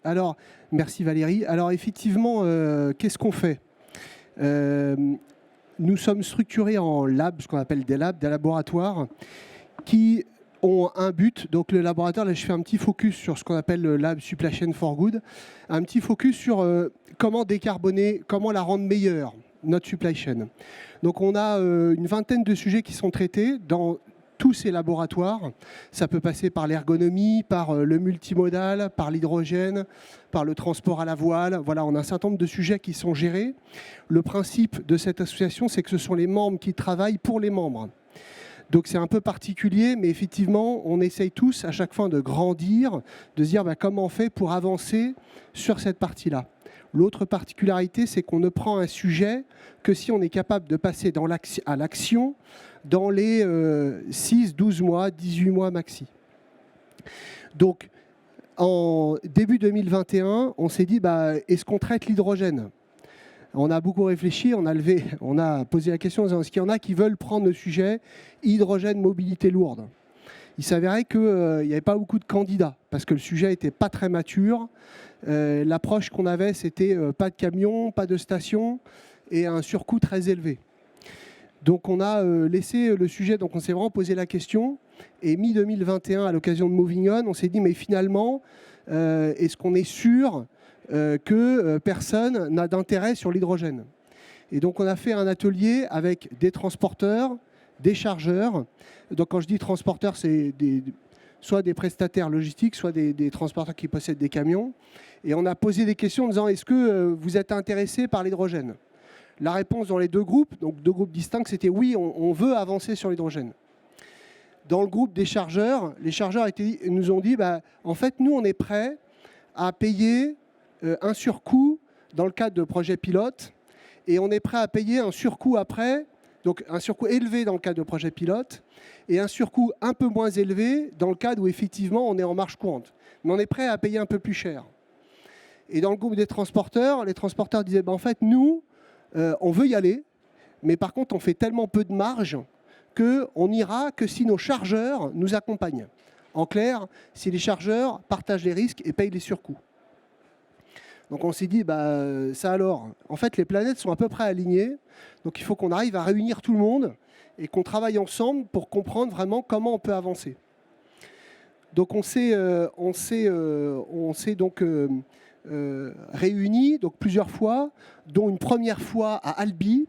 Alors, merci Valérie. Alors effectivement, qu'est-ce qu'on fait? Nous sommes structurés en labs, ce qu'on appelle des labs, des laboratoires, qui ont un but. Donc le laboratoire, là je fais un petit focus sur ce qu'on appelle le Lab Supply Chain for Good, un petit focus sur comment décarboner, comment la rendre meilleure, notre supply chain. Donc on a une vingtaine de sujets qui sont traités dans tous ces laboratoires. Ça peut passer par l'ergonomie, par le multimodal, par l'hydrogène, par le transport à la voile. Voilà, on a un certain nombre de sujets qui sont gérés. Le principe de cette association, c'est que ce sont les membres qui travaillent pour les membres. Donc c'est un peu particulier, mais effectivement, on essaye tous à chaque fois de grandir, de se dire comment on fait pour avancer sur cette partie-là. L'autre particularité, c'est qu'on ne prend un sujet que si on est capable de passer à l'action dans les 6, 12 mois, 18 mois maxi. Donc, en début 2021, on s'est dit, est-ce qu'on traite l'hydrogène ? On a beaucoup réfléchi, on a posé la question, est-ce qu'il y en a qui veulent prendre le sujet hydrogène, mobilité lourde ? Il s'avérait qu'il n'y avait pas beaucoup de candidats, parce que le sujet n'était pas très mature. L'approche qu'on avait, c'était pas de camion, pas de station, et un surcoût très élevé. Donc on a laissé le sujet, donc on s'est vraiment posé la question, et mi-2021, à l'occasion de Moving On, on s'est dit, mais finalement, est-ce qu'on est sûr que personne n'a d'intérêt sur l'hydrogène ? Et donc on a fait un atelier avec des transporteurs, des chargeurs. Donc quand je dis transporteurs, c'est soit des prestataires logistiques, soit des transporteurs qui possèdent des camions. Et on a posé des questions en disant, est-ce que vous êtes intéressés par l'hydrogène ? La réponse dans les deux groupes, donc deux groupes distincts, c'était oui, on veut avancer sur l'hydrogène. Dans le groupe des chargeurs, les chargeurs nous ont dit, en fait, nous, on est prêts à payer un surcoût dans le cadre de projets pilotes, et on est prêt à payer un surcoût après, donc un surcoût élevé dans le cadre de projets pilotes, et un surcoût un peu moins élevé dans le cadre où effectivement on est en marge courante. Mais on est prêt à payer un peu plus cher. Et dans le groupe des transporteurs, les transporteurs disaient, en fait, nous, on veut y aller, mais par contre, on fait tellement peu de marge qu'on n'ira que si nos chargeurs nous accompagnent. En clair, si les chargeurs partagent les risques et payent les surcoûts. Donc on s'est dit, ça alors. En fait, les planètes sont à peu près alignées, donc il faut qu'on arrive à réunir tout le monde et qu'on travaille ensemble pour comprendre vraiment comment on peut avancer. Donc on s'est donc réunis donc plusieurs fois, dont une première fois à Albi.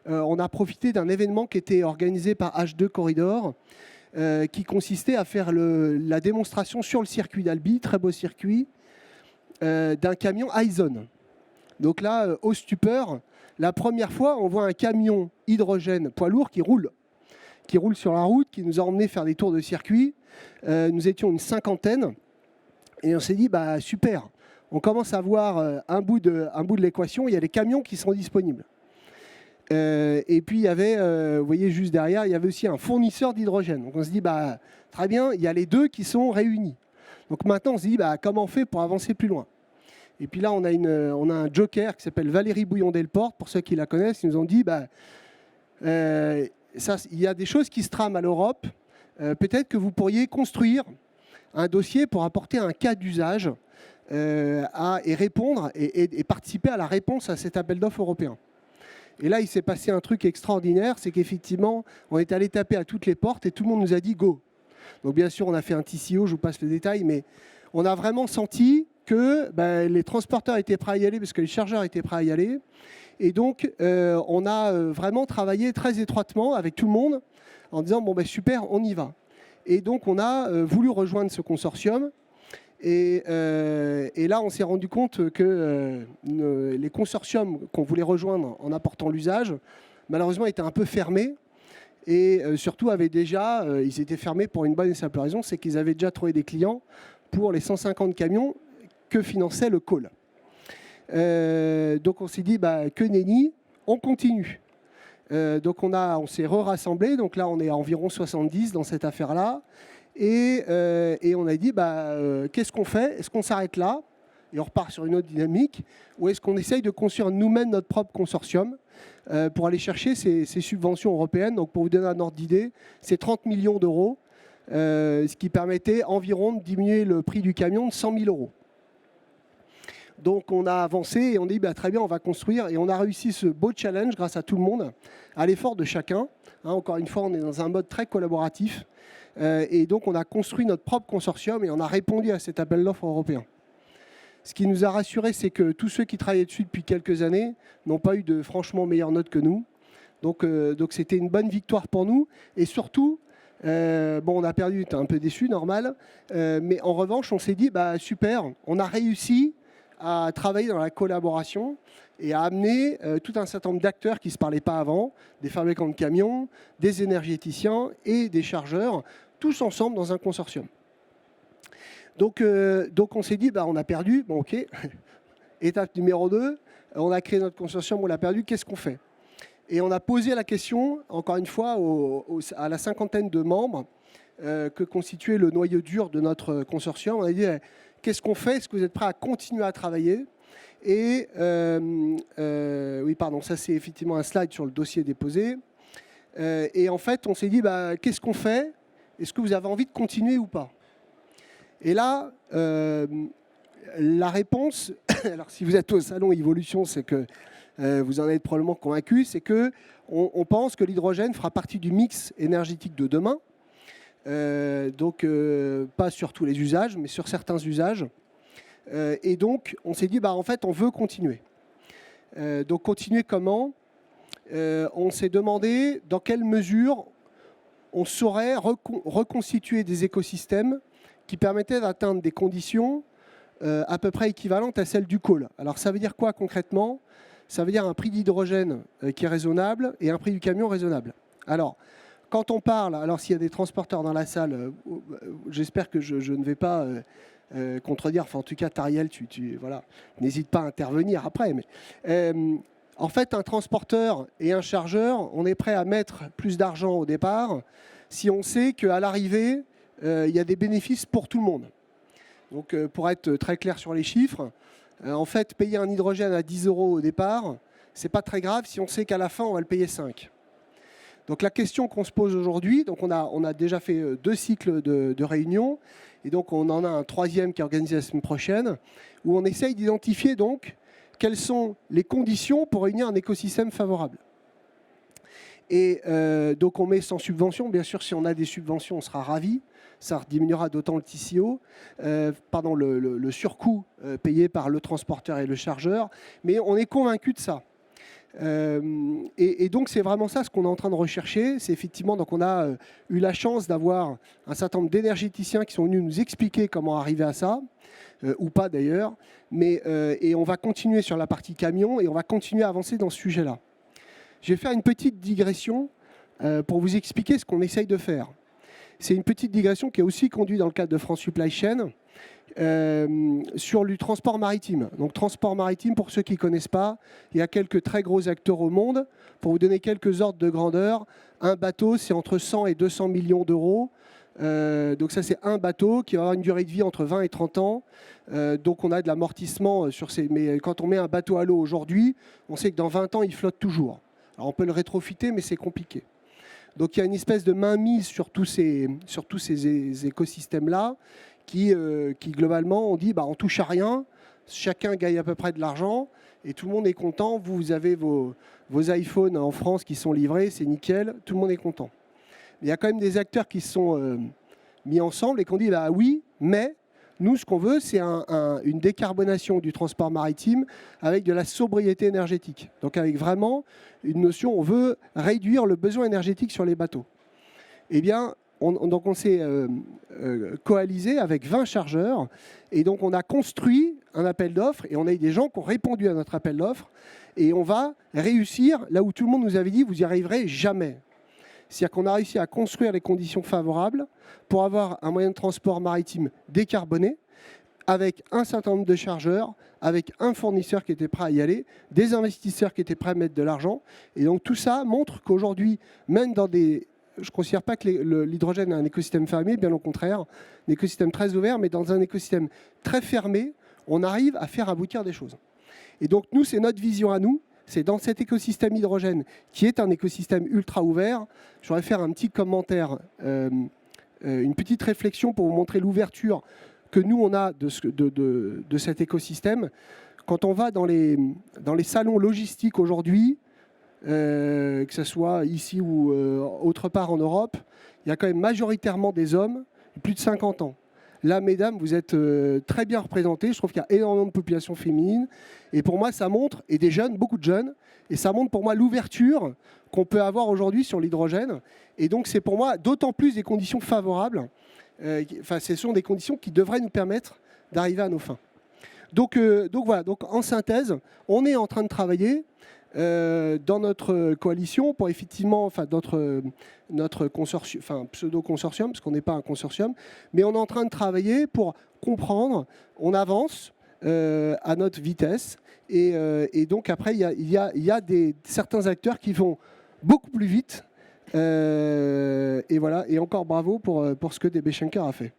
On a profité d'un événement qui était organisé par H2 Corridor, qui consistait à faire la démonstration sur le circuit d'Albi, très beau circuit, d'un camion Hyzon. Donc là, au stupeur, la première fois, on voit un camion hydrogène poids lourd qui roule sur la route, qui nous a emmenés faire des tours de circuit. Nous étions une cinquantaine et on s'est dit, super, on commence à voir un bout de l'équation, il y a les camions qui sont disponibles. Et puis il y avait, vous voyez juste derrière, il y avait aussi un fournisseur d'hydrogène. Donc on se dit, très bien, il y a les deux qui sont réunis. Donc maintenant on se dit, comment on fait pour avancer plus loin ? Et puis là on a un joker qui s'appelle Valérie Bouillon-Delporte, pour ceux qui la connaissent, ils nous ont dit, il y a des choses qui se trament à l'Europe, peut-être que vous pourriez construire un dossier pour apporter un cas d'usage et répondre et participer à la réponse à cet appel d'offres européen. Et là, il s'est passé un truc extraordinaire, c'est qu'effectivement, on est allé taper à toutes les portes et tout le monde nous a dit « go ». Donc bien sûr, on a fait un TCO, je vous passe le détail, mais on a vraiment senti que les transporteurs étaient prêts à y aller parce que les chargeurs étaient prêts à y aller. Et donc, on a vraiment travaillé très étroitement avec tout le monde en disant « super, on y va ». Et donc, on a voulu rejoindre ce consortium. Et là, on s'est rendu compte que les consortiums qu'on voulait rejoindre en apportant l'usage, malheureusement, étaient un peu fermés. Et surtout, ils étaient fermés pour une bonne et simple raison, c'est qu'ils avaient déjà trouvé des clients pour les 150 camions que finançait le call. Donc on s'est dit, que nenni, on continue. Donc on s'est rassemblé, donc là on est à environ 70 dans cette affaire-là. Et on a dit, qu'est-ce qu'on fait ? Est-ce qu'on s'arrête là et on repart sur une autre dynamique ? Ou est-ce qu'on essaye de construire nous-mêmes notre propre consortium pour aller chercher ces subventions européennes ? Donc pour vous donner un ordre d'idée, c'est 30 millions d'euros, ce qui permettait environ de diminuer le prix du camion de 100 000 euros. Donc on a avancé et on dit très bien, on va construire. Et on a réussi ce beau challenge grâce à tout le monde, à l'effort de chacun. Encore une fois, on est dans un mode très collaboratif. Et donc on a construit notre propre consortium et on a répondu à cet appel d'offres européen. Ce qui nous a rassuré, c'est que tous ceux qui travaillaient dessus depuis quelques années n'ont pas eu de franchement meilleure note que nous. Donc c'était une bonne victoire pour nous. Et surtout, on a perdu, t'es un peu déçu, normal. Mais en revanche, on s'est dit, super, on a réussi à travailler dans la collaboration et à amener tout un certain nombre d'acteurs qui ne se parlaient pas avant, des fabricants de camions, des énergéticiens et des chargeurs, tous ensemble dans un consortium. Donc on s'est dit, on a perdu, bon ok, étape numéro 2, on a créé notre consortium, on l'a perdu, qu'est-ce qu'on fait? Et on a posé la question, encore une fois, à la 50aine de membres que constituait le noyau dur de notre consortium. On a dit, qu'est-ce qu'on fait? Est-ce que vous êtes prêts à continuer à travailler? Et oui, pardon, ça c'est effectivement un slide sur le dossier déposé. Et en fait, on s'est dit, qu'est-ce qu'on fait? Est-ce que vous avez envie de continuer ou pas? Et là, la réponse, alors si vous êtes au salon Evolution, c'est que vous en êtes probablement convaincu, c'est qu'on pense que l'hydrogène fera partie du mix énergétique de demain. Donc, pas sur tous les usages, mais sur certains usages. Et donc, on s'est dit, en fait, on veut continuer. Donc, continuer comment? On s'est demandé dans quelle mesure on saurait reconstituer des écosystèmes qui permettaient d'atteindre des conditions à peu près équivalentes à celles du coal. Alors, ça veut dire quoi concrètement? Ça veut dire un prix d'hydrogène qui est raisonnable et un prix du camion raisonnable. Alors, quand on parle, alors s'il y a des transporteurs dans la salle, j'espère que je ne vais pas contredire, enfin en tout cas Tariel, voilà, n'hésite pas à intervenir après. Mais, en fait, un transporteur et un chargeur, on est prêt à mettre plus d'argent au départ si on sait qu'à l'arrivée, il y a des bénéfices pour tout le monde. Donc pour être très clair sur les chiffres, en fait, payer un hydrogène à 10 € au départ, ce n'est pas très grave si on sait qu'à la fin, on va le payer 5. Donc la question qu'on se pose aujourd'hui, donc on a déjà fait 2 cycles de réunions, et donc on en a un 3e qui est organisé la semaine prochaine, où on essaye d'identifier donc quelles sont les conditions pour réunir un écosystème favorable. Et donc on met sans subvention, bien sûr si on a des subventions on sera ravis, ça diminuera d'autant le TCO, le surcoût payé par le transporteur et le chargeur, mais on est convaincu de ça. Et donc c'est vraiment ça ce qu'on est en train de rechercher, c'est effectivement, donc on a eu la chance d'avoir un certain nombre d'énergéticiens qui sont venus nous expliquer comment arriver à ça, ou pas d'ailleurs, et on va continuer sur la partie camion et on va continuer à avancer dans ce sujet-là. Je vais faire une petite digression pour vous expliquer ce qu'on essaye de faire. C'est une petite digression qui est aussi conduite dans le cadre de France Supply Chain sur le transport maritime. Donc transport maritime, pour ceux qui ne connaissent pas, il y a quelques très gros acteurs au monde. Pour vous donner quelques ordres de grandeur, un bateau, c'est entre 100 et 200 millions d'euros. Donc ça, c'est un bateau qui va avoir une durée de vie entre 20 et 30 ans. Donc on a de l'amortissement sur ces... Mais quand on met un bateau à l'eau aujourd'hui, on sait que dans 20 ans, il flotte toujours. Alors on peut le rétrofiter, mais c'est compliqué. Donc il y a une espèce de mainmise sur tous ces écosystèmes-là qui globalement, on dit on touche à rien, chacun gagne à peu près de l'argent et tout le monde est content. Vous avez vos iPhones en France qui sont livrés, c'est nickel, tout le monde est content. Mais il y a quand même des acteurs qui se sont mis ensemble et qui ont dit oui, mais nous ce qu'on veut c'est une décarbonation du transport maritime avec de la sobriété énergétique. Donc avec vraiment une notion, on veut réduire le besoin énergétique sur les bateaux. Eh bien, donc on s'est coalisé avec 20 chargeurs et donc on a construit un appel d'offres et on a eu des gens qui ont répondu à notre appel d'offres et on va réussir là où tout le monde nous avait dit vous n'y arriverez jamais. C'est-à-dire qu'on a réussi à construire les conditions favorables pour avoir un moyen de transport maritime décarboné avec un certain nombre de chargeurs, avec un fournisseur qui était prêt à y aller, des investisseurs qui étaient prêts à mettre de l'argent. Et donc tout ça montre qu'aujourd'hui, même dans des... Je ne considère pas que l'hydrogène est un écosystème fermé, bien au contraire, un écosystème très ouvert, mais dans un écosystème très fermé, on arrive à faire aboutir des choses. Et donc nous, c'est notre vision à nous, c'est dans cet écosystème hydrogène, qui est un écosystème ultra ouvert, je voudrais faire un petit commentaire, une petite réflexion pour vous montrer l'ouverture que nous, on a de cet écosystème. quand on va dans les salons logistiques aujourd'hui, que ce soit ici ou autre part en Europe, il y a quand même majoritairement des hommes, plus de 50 ans. Là, mesdames, vous êtes très bien représentées. Je trouve qu'il y a énormément de population féminine. Et pour moi, ça montre, et des jeunes, beaucoup de jeunes, et ça montre pour moi l'ouverture qu'on peut avoir aujourd'hui sur l'hydrogène. Et donc, c'est pour moi d'autant plus des conditions favorables. Ce sont des conditions qui devraient nous permettre d'arriver à nos fins. Donc voilà, donc en synthèse, on est en train de travailler dans notre coalition pour effectivement, notre consortium, pseudo-consortium, parce qu'on n'est pas un consortium, mais on est en train de travailler pour comprendre, on avance à notre vitesse, et donc après, il y a certains acteurs qui vont beaucoup plus vite, et voilà, et encore bravo pour ce que DB Schenker a fait.